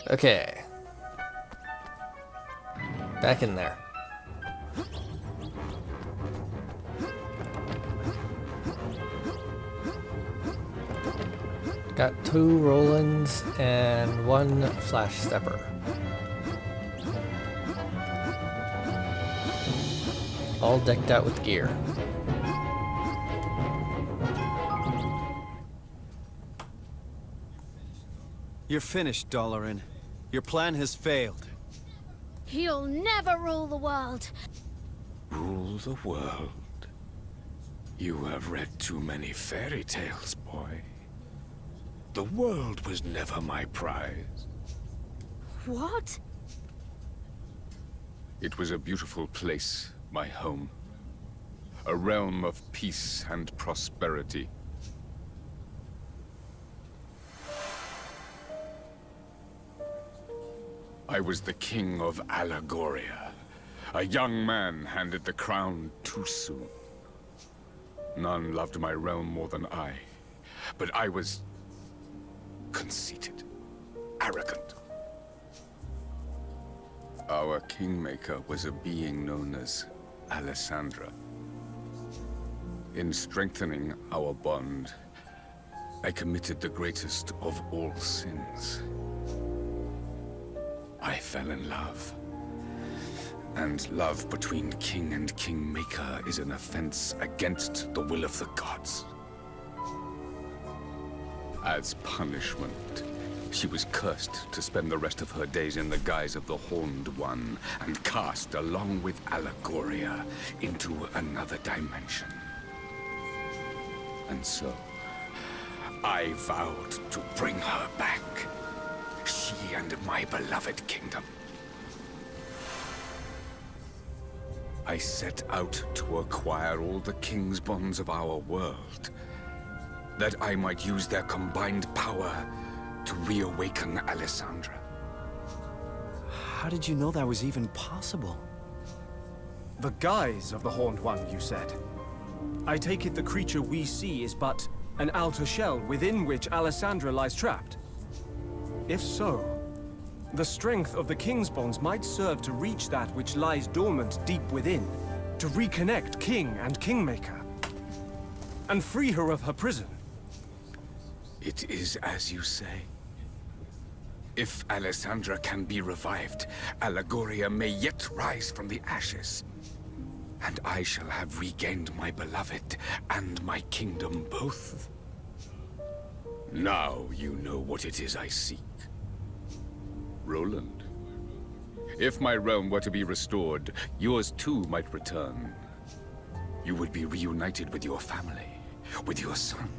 Okay. Back in there. Got 2 Rolands and 1 Flash Stepper. All decked out with gear. You're finished, Dalaran. Your plan has failed. He'll never rule the world. Rule the world? You have read too many fairy tales, boy. The world was never my prize. What? It was a beautiful place, my home. A realm of peace and prosperity. I was the king of Allegoria. A young man handed the crown too soon. None loved my realm more than I. But I was conceited, arrogant. Our kingmaker was a being known as Alessandra. In strengthening our bond, I committed the greatest of all sins. I fell in love. And love between king and kingmaker is an offense against the will of the gods. As punishment, she was cursed to spend the rest of her days in the guise of the Horned One and cast along with Allegoria into another dimension. And so, I vowed to bring her back. She and my beloved kingdom. I set out to acquire all the king's bonds of our world, that I might use their combined power to reawaken Alessandra. How did you know that was even possible? The guise of the Horned One, you said. I take it the creature we see is but an outer shell within which Alessandra lies trapped. If so, the strength of the King's bonds might serve to reach that which lies dormant deep within, to reconnect King and Kingmaker, and free her of her prison. It is as you say. If Alessandra can be revived, Allegoria may yet rise from the ashes. And I shall have regained my beloved and my kingdom both. Now you know what it is I seek. Roland, if my realm were to be restored, yours too might return. You would be reunited with your family, with your son.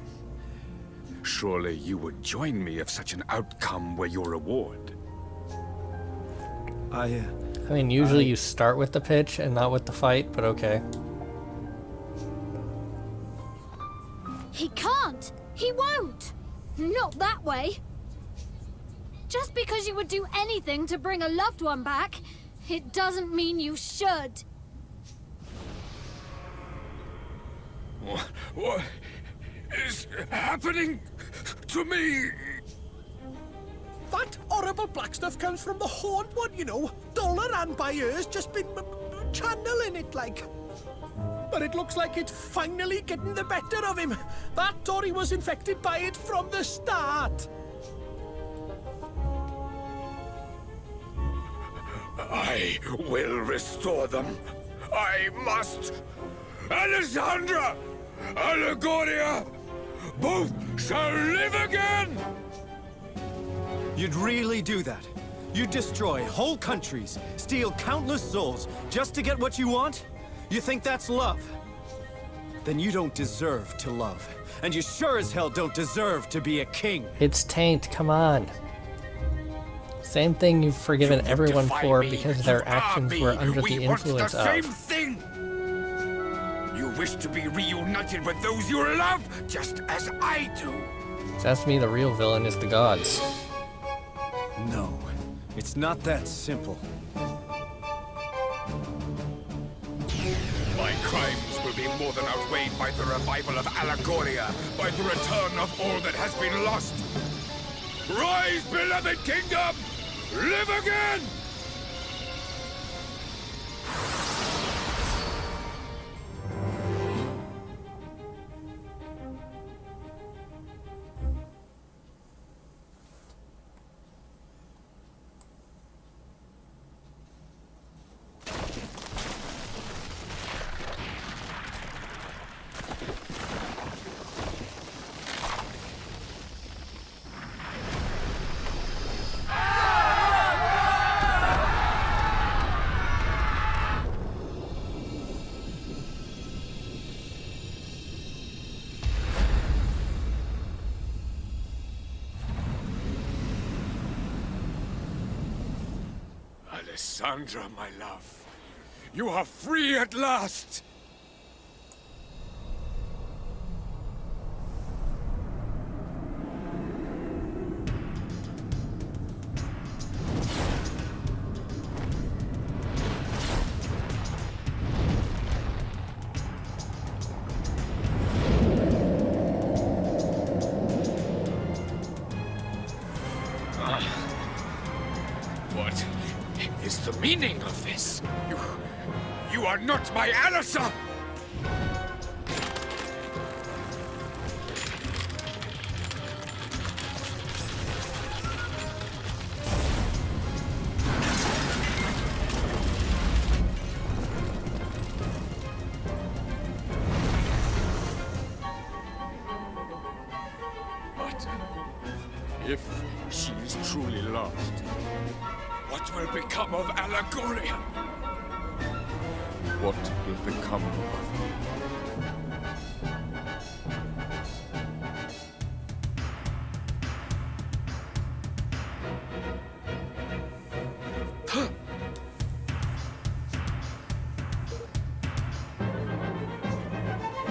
Surely you would join me if such an outcome were your reward. I mean, usually you start with the pitch and not with the fight, but okay. He can't! He won't! Not that way! Just because you would do anything to bring a loved one back, it doesn't mean you should. What is happening to me? That horrible black stuff comes from the Horned One, you know. Dalaran by ears just been channeling it like. But it looks like it's finally getting the better of him. That or he was infected by it from the start. I will restore them. I must. Alessandra! Allegoria! Both shall live again! You'd really do that? You'd destroy whole countries, steal countless souls, just to get what you want? You think that's love? Then you don't deserve to love. And you sure as hell don't deserve to be a king. It's taint, come on. Same thing you've forgiven everyone for because their actions were under the influence of. Same thing! You wish to be reunited with those you love, just as I do. Sounds to me the real villain is the gods. No, it's not that simple. My crimes will be more than outweighed by the revival of Allegoria, by the return of all that has been lost. Rise, beloved kingdom! Live again! Alessandra, my love, you are free at last! What is the meaning of this? You are not my Alissa! But if she is truly lost, what will become of Allegoria? What will become of me?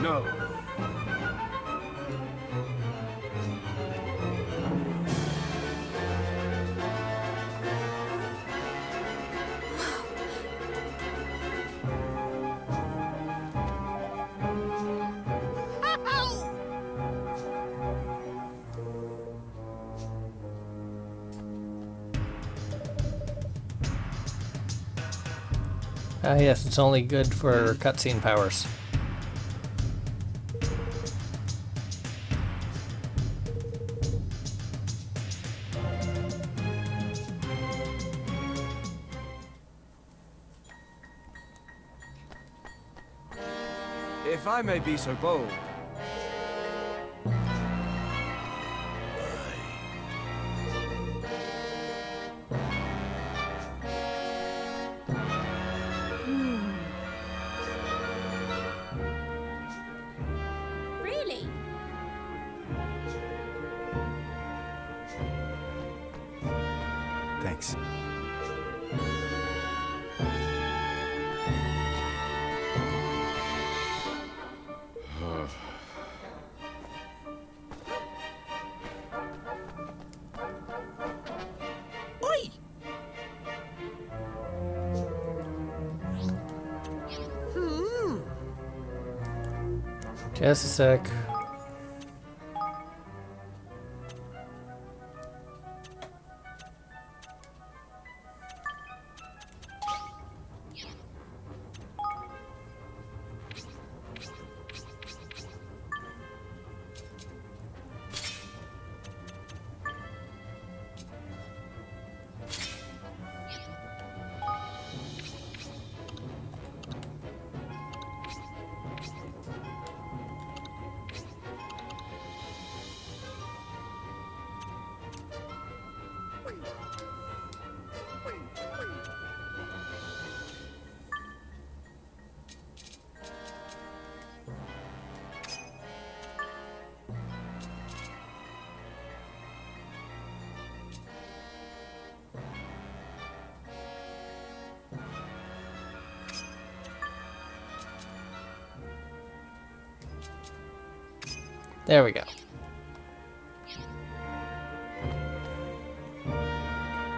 No. Ah, yes, it's only good for cutscene powers. If I may be so bold, Really? thanks. Oi! Just a sec. There we go.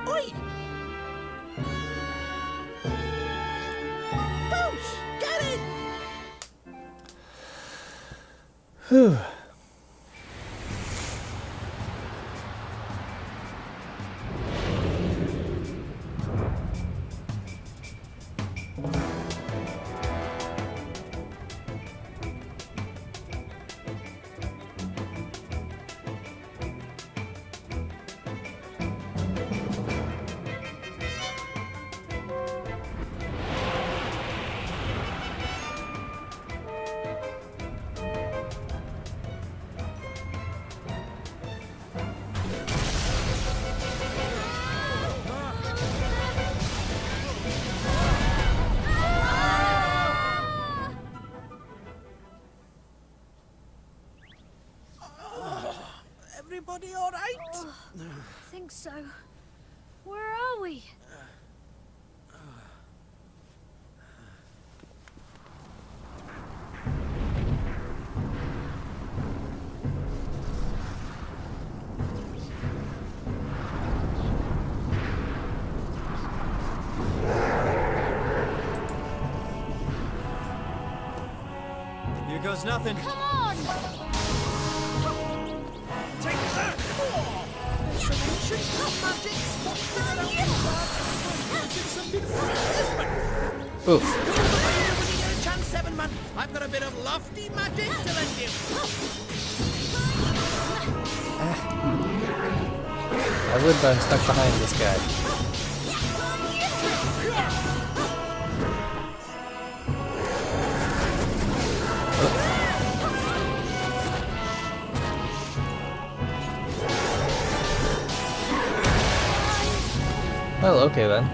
Oi! Bounce! Get it! Whew. think so. Where are we? Here goes nothing. Come on! Take that! There's some ancient magic spotted around the park. Something funny, isn't it? Oof. When you get a chance, 7 man, I've got a bit of lofty magic to lend you. I would, but I'm stuck behind this guy. Well, okay then.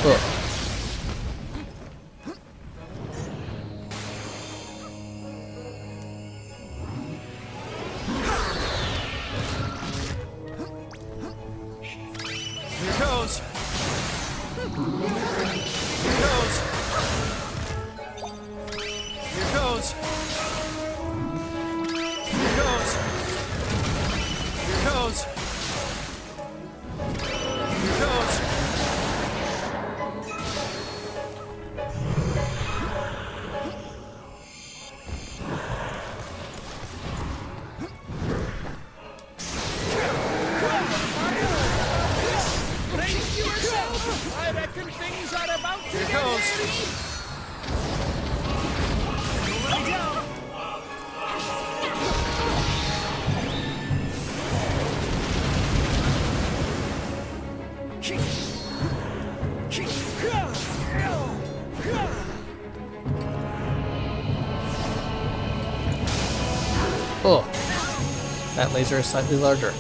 Oh. Here goes. Here goes. Here goes. Here goes. Here goes. Here goes. Brace yourself! I reckon things are about to Here get goes. hairy. Lay down. Oh. That laser is slightly larger.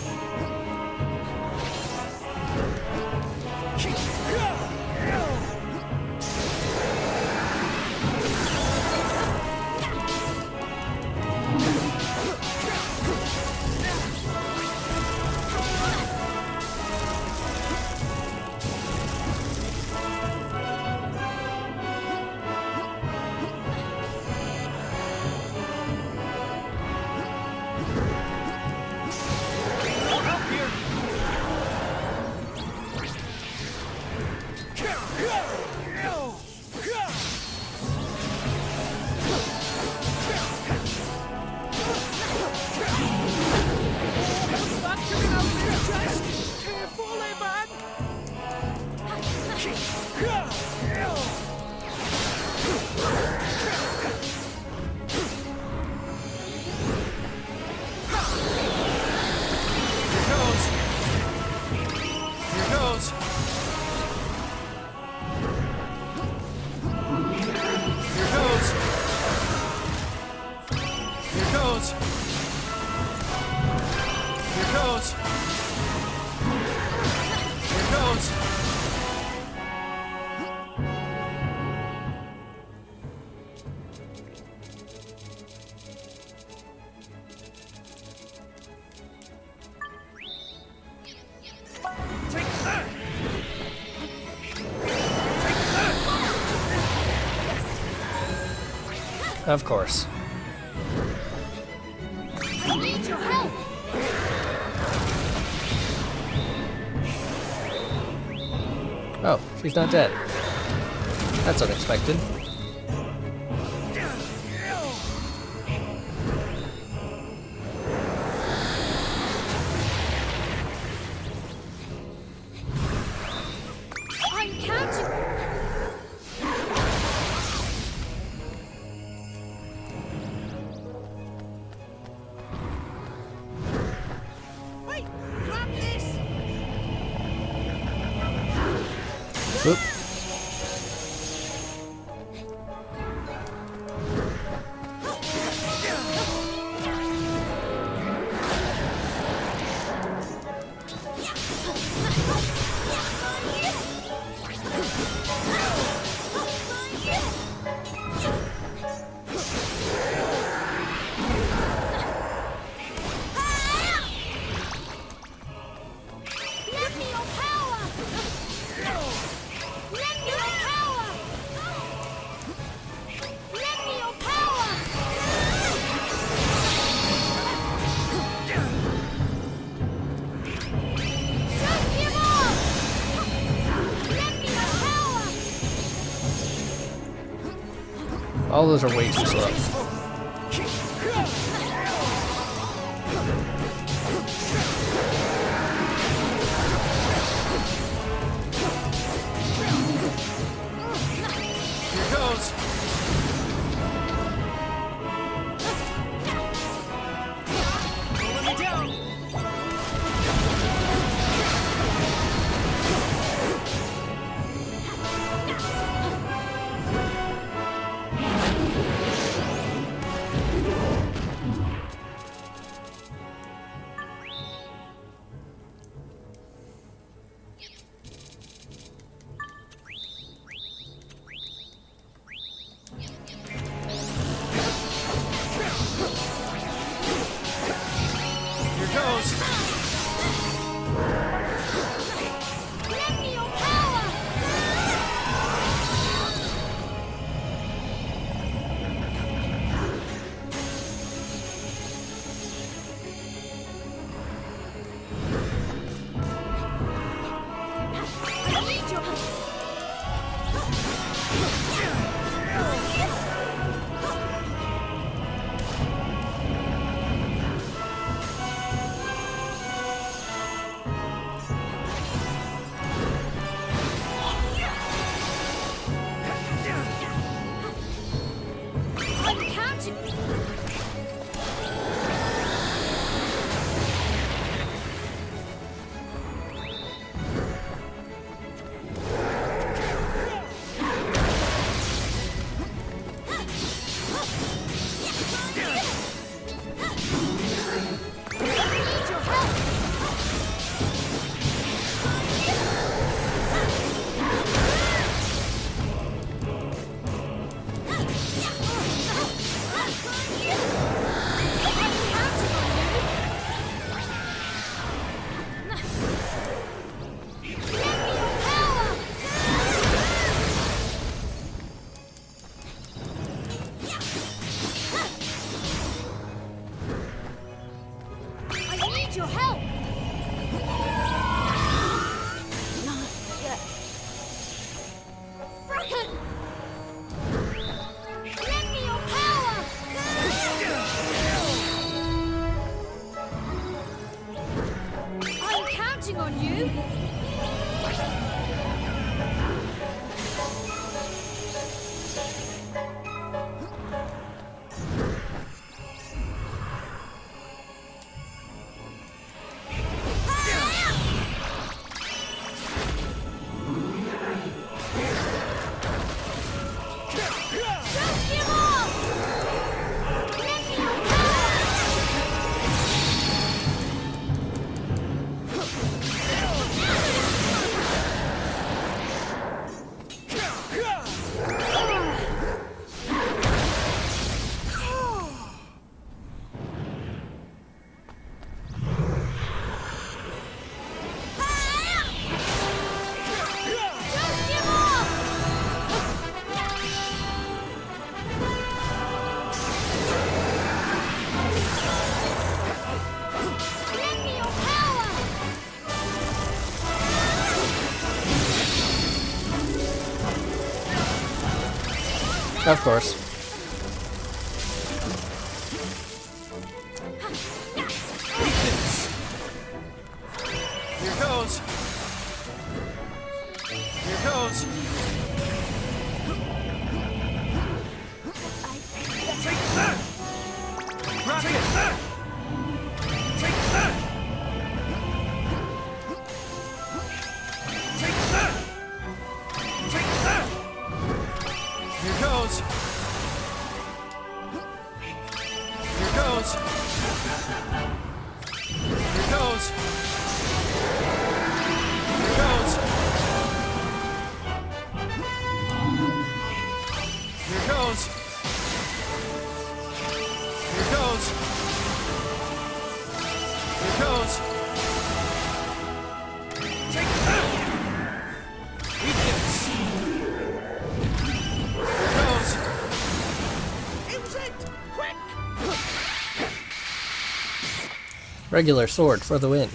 Of course. I need your help! Oh, she's not dead. That's unexpected. I Oop. Lend me your power! Lend me your power! Lend me your power! Don't give up! Lend me your power! All those are way too slow. Here goes. Don't let me down. Here goes. Lend me your power! I need your I'm counting. I need your help. I need your help. Not yet. Bracken! Lend me your power! I'm counting on you. Don't give up! Lend me your power! Don't give up! Lend me your power! Of course. Here goes. Here goes. Take that! Rocket! Take that! Take that! Regular sword for the win.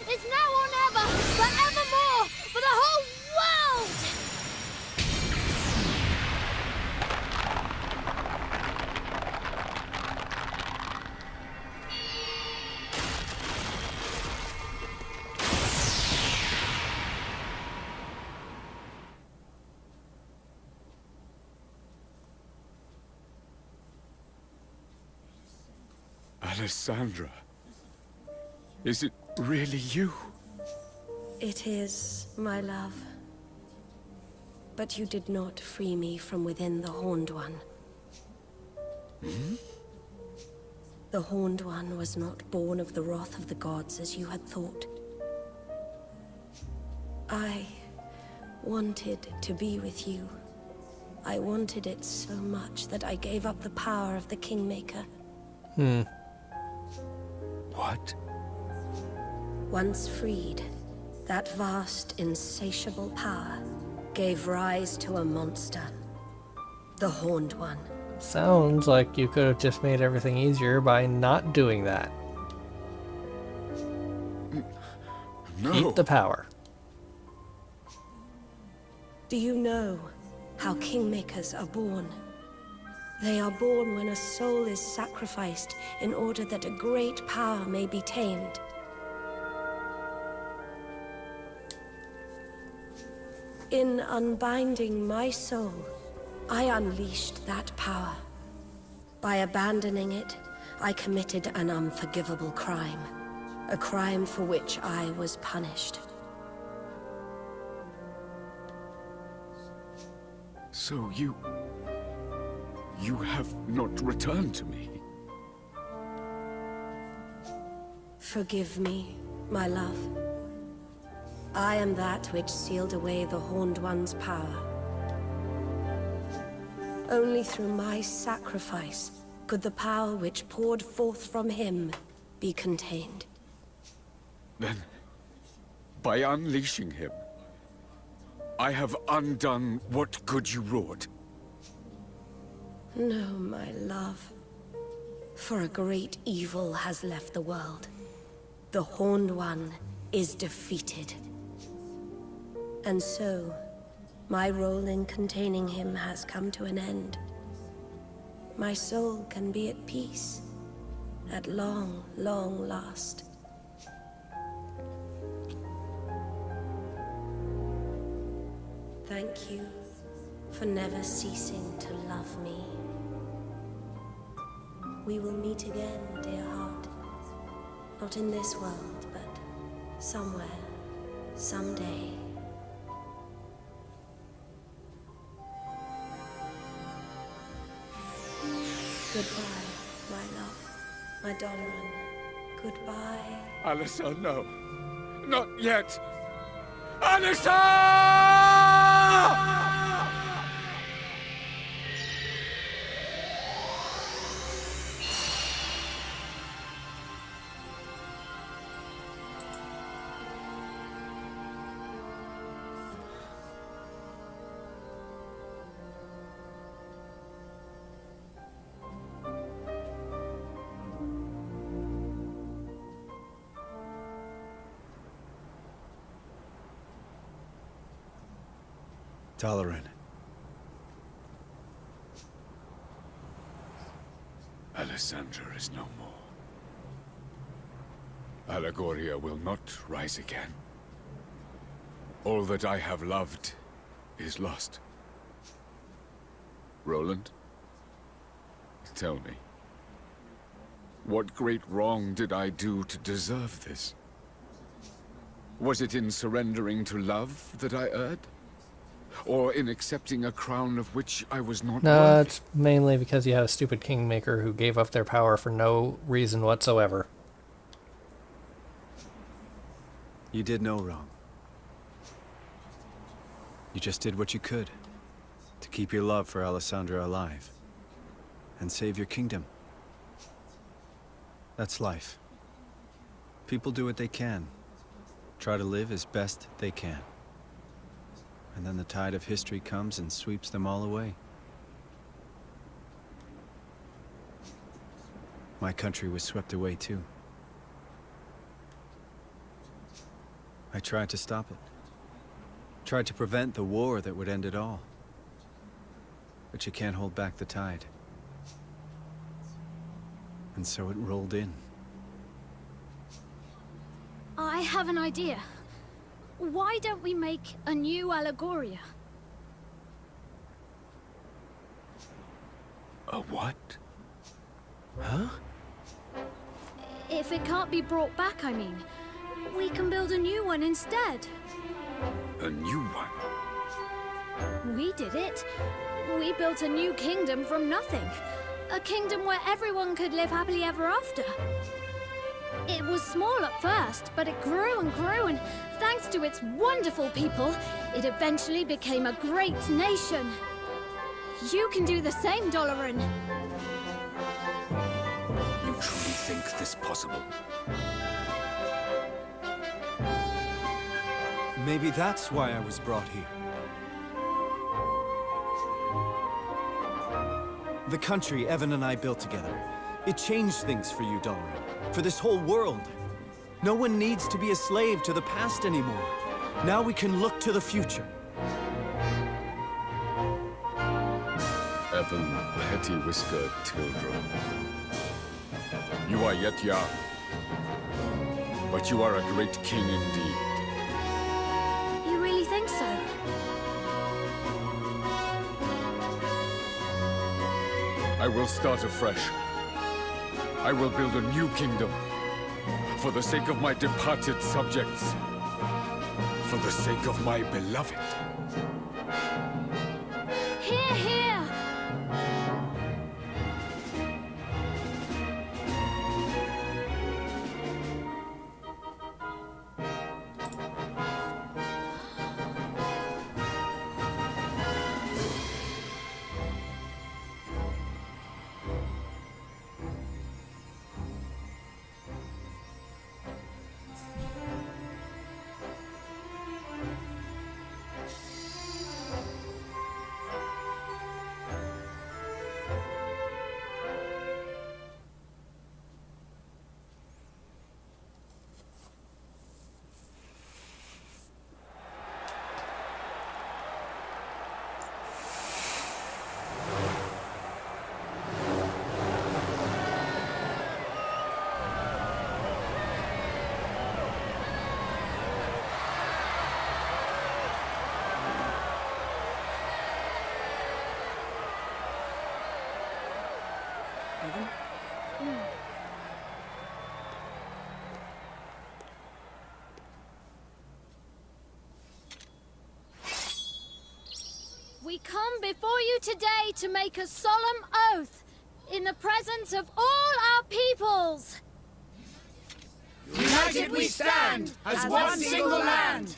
It's now or never, forevermore, for the whole world! Alessandra, is it really you? It is, my love. But you did not free me from within the Horned One. Hmm? The Horned One was not born of the wrath of the gods as you had thought. I wanted to be with you. I wanted it so much that I gave up the power of the Kingmaker. What? Once freed, that vast, insatiable power gave rise to a monster. The Horned One. Sounds like you could have just made everything easier by not doing that. No. Keep the power. Do you know how Kingmakers are born? They are born when a soul is sacrificed in order that a great power may be tamed. In unbinding my soul, I unleashed that power. By abandoning it, I committed an unforgivable crime. A crime for which I was punished. So you have not returned to me? Forgive me, my love. I am that which sealed away the Horned One's power. Only through my sacrifice could the power which poured forth from him be contained. Then, by unleashing him, I have undone what good you wrought. No, my love. For a great evil has left the world. The Horned One is defeated. And so, my role in containing him has come to an end. My soul can be at peace, at long, long last. Thank you for never ceasing to love me. We will meet again, dear heart. Not in this world, but somewhere, someday. Goodbye, my love, my darling. Goodbye. Alyssa, no. Not yet. Alyssa! Dalaran. Alessandra is no more. Allegoria will not rise again. All that I have loved is lost. Roland, tell me, what great wrong did I do to deserve this? Was it in surrendering to love that I erred? Or in accepting a crown of which I was not No, worthy? it's mainly because you have a stupid kingmaker who gave up their power for no reason whatsoever. You did no wrong. You just did what you could to keep your love for Alessandra alive and save your kingdom. That's life. People do what they can, try to live as best they can. And then the tide of history comes and sweeps them all away. My country was swept away too. I tried to stop it. Tried to prevent the war that would end it all. But you can't hold back the tide. And so it rolled in. I have an idea. Why don't we make a new Allegoria? A what? Huh? If it can't be brought back, I mean. We can build a new one instead. A new one? We did it. We built a new kingdom from nothing. A kingdom where everyone could live happily ever after. It was small at first, but it grew and grew, and thanks to its wonderful people, it eventually became a great nation. You can do the same, Doloran. You truly think this possible? Maybe that's why I was brought here. The country Evan and I built together, it changed things for you, Doloran. For this whole world. No one needs to be a slave to the past anymore. Now we can look to the future. Evan, petty-whiskered children. You are yet young, but you are a great king indeed. You really think so? I will start afresh. I will build a new kingdom. For the sake of my departed subjects. For the sake of my beloved. Hear, hear! We come before you today to make a solemn oath in the presence of all our peoples. United we stand as one single land.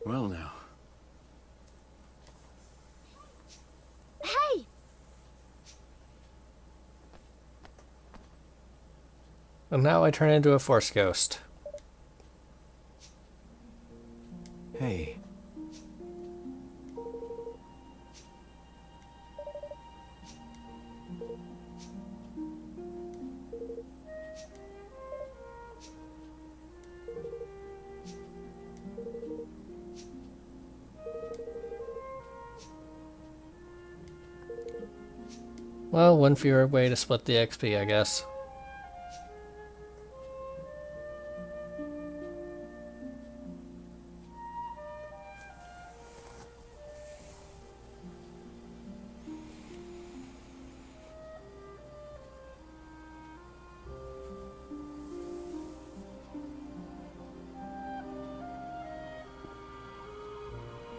Well now. Hey! And now I turn into a Force ghost. Hey. Well, one fewer way to split the XP, I guess.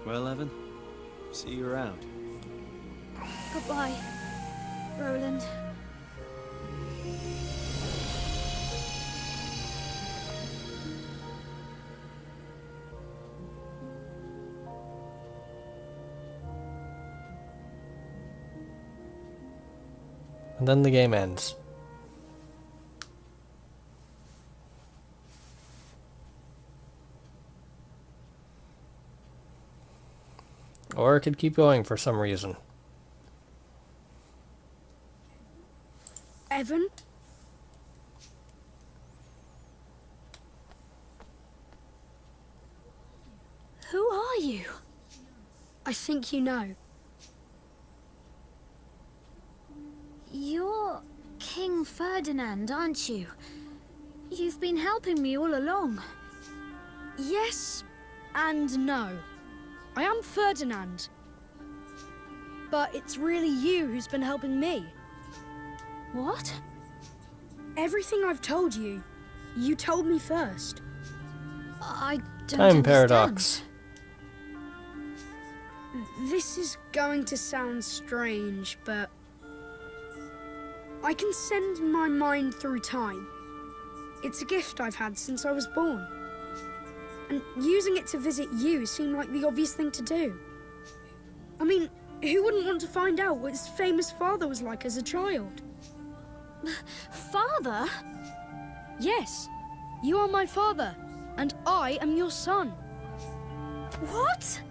Well, Evan, see you around. Goodbye, Roland. And then the game ends. Or it could keep going for some reason. Evan? Who are you? I think you know. You're King Ferdinand, aren't you? You've been helping me all along. Yes and no. I am Ferdinand. But it's really you who's been helping me. What? Everything I've told you, you told me first. I don't Time understand. paradox. This is going to sound strange, but I can send my mind through time. It's a gift I've had since I was born. And using it to visit you seemed like the obvious thing to do. I mean, who wouldn't want to find out what his famous father was like as a child? Father? Yes, you are my father, and I am your son. What?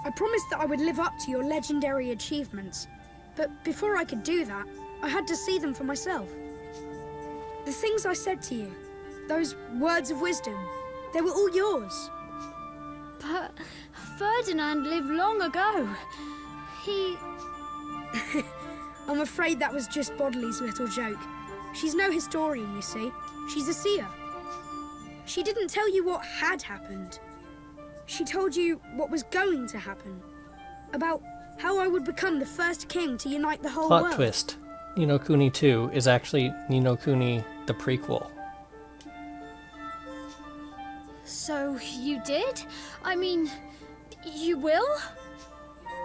I promised that I would live up to your legendary achievements, but before I could do that, I had to see them for myself. The things I said to you, those words of wisdom, they were all yours. But Ferdinand lived long ago. He... I'm afraid that was just Bodley's little joke. She's no historian, you see. She's a seer. She didn't tell you what had happened. She told you what was going to happen. About how I would become the first king to unite the whole Plot world. twist. Ni no Kuni 2 is actually Ni no Kuni the prequel. So you did? I mean, you will?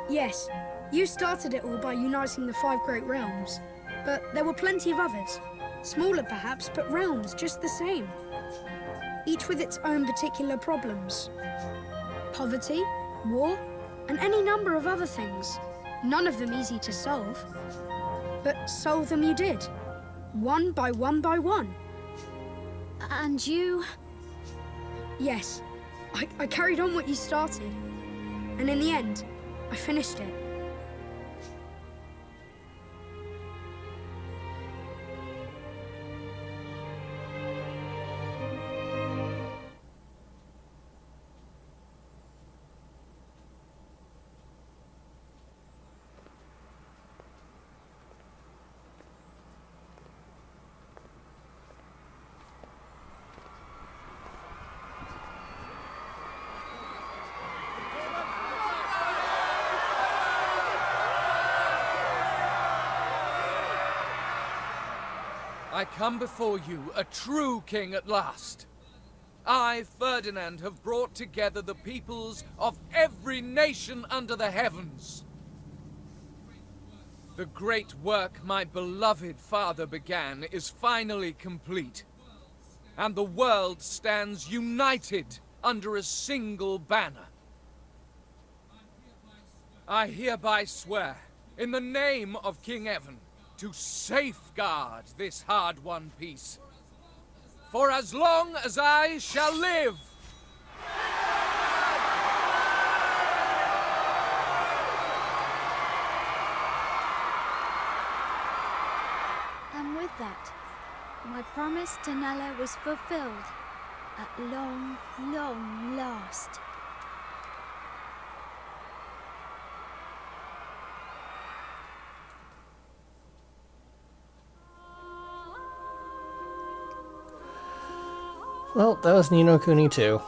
Yes, you started it all by uniting the 5 great realms. But there were plenty of others. Smaller perhaps, but realms just the same. Each with its own particular problems. Poverty, war, and any number of other things. None of them easy to solve. But solve them you did. One by one by one. And you? Yes, I carried on what you started. And in the end, I finished it. I come before you, a true king at last. I, Ferdinand, have brought together the peoples of every nation under the heavens. The great work my beloved father began is finally complete, and the world stands united under a single banner. I hereby swear, in the name of King Evan, to safeguard this hard-won peace, for as long as I shall live. And with that, my promise to Nella was fulfilled at long, long last. Well, that was Ni no Kuni 2.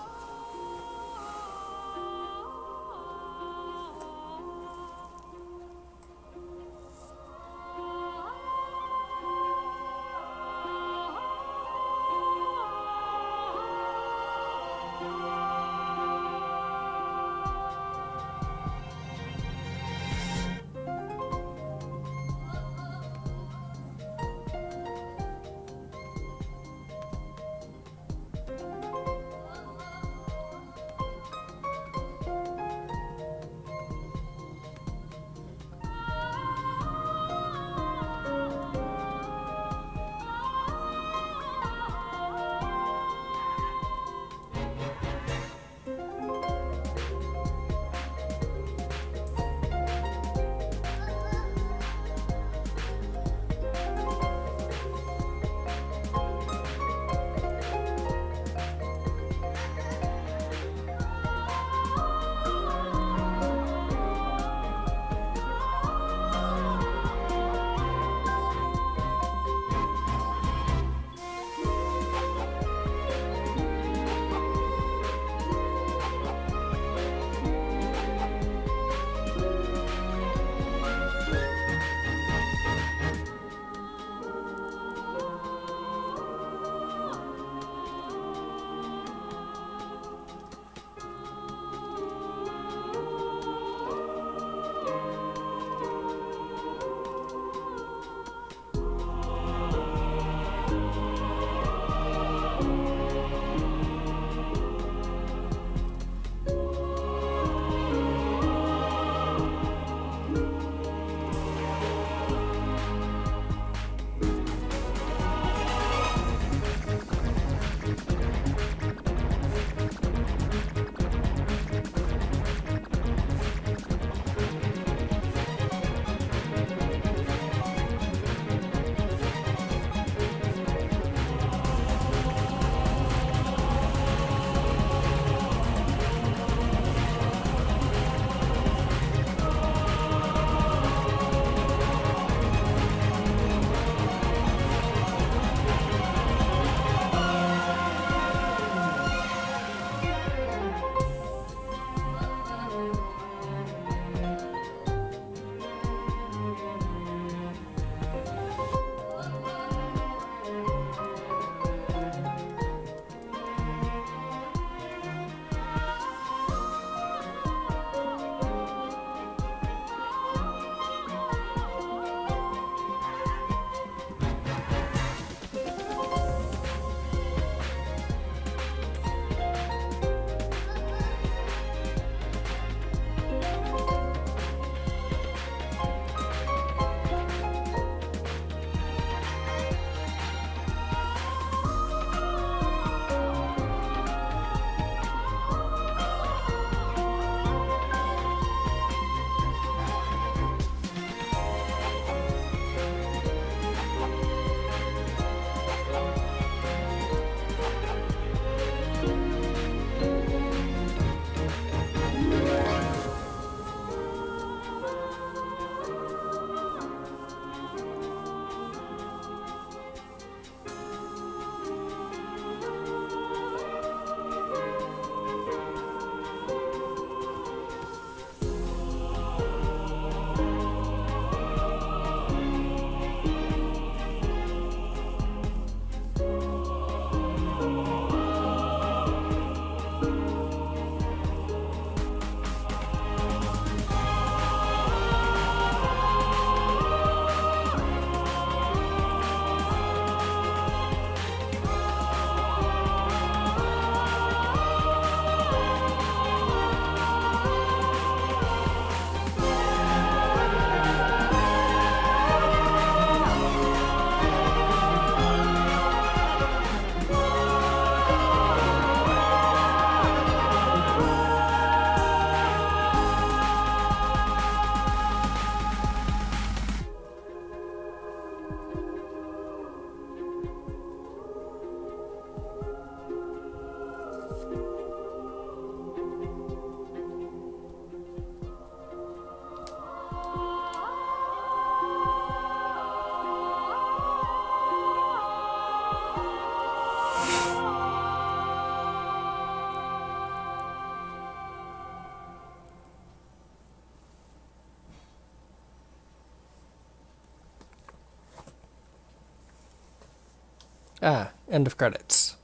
Ah, end of credits.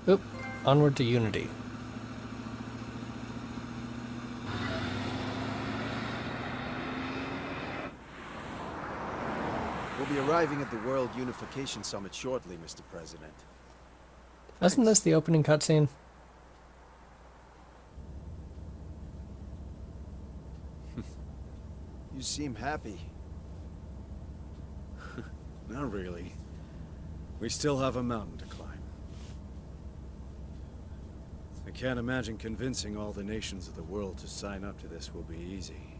Oop, onward to Unity. We'll be arriving at the World Unification Summit shortly, Mr. President. Wasn't this the opening cutscene? You seem happy. Not really. We still have a mountain to climb. I can't imagine convincing all the nations of the world to sign up to this will be easy.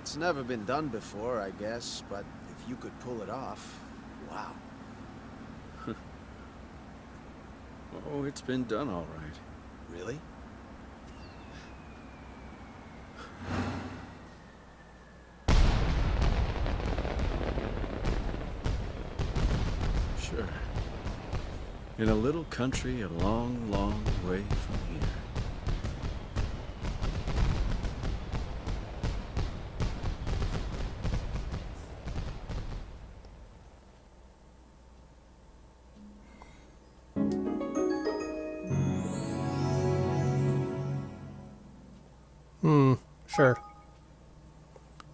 It's never been done before, I guess, but if you could pull it off, wow. Oh, it's been done all right. Really? Sure. In a little country a long, long way from here. Sure.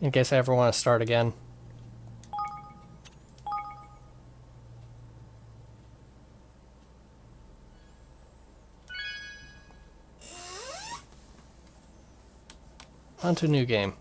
In case I ever want to start again. On to new game.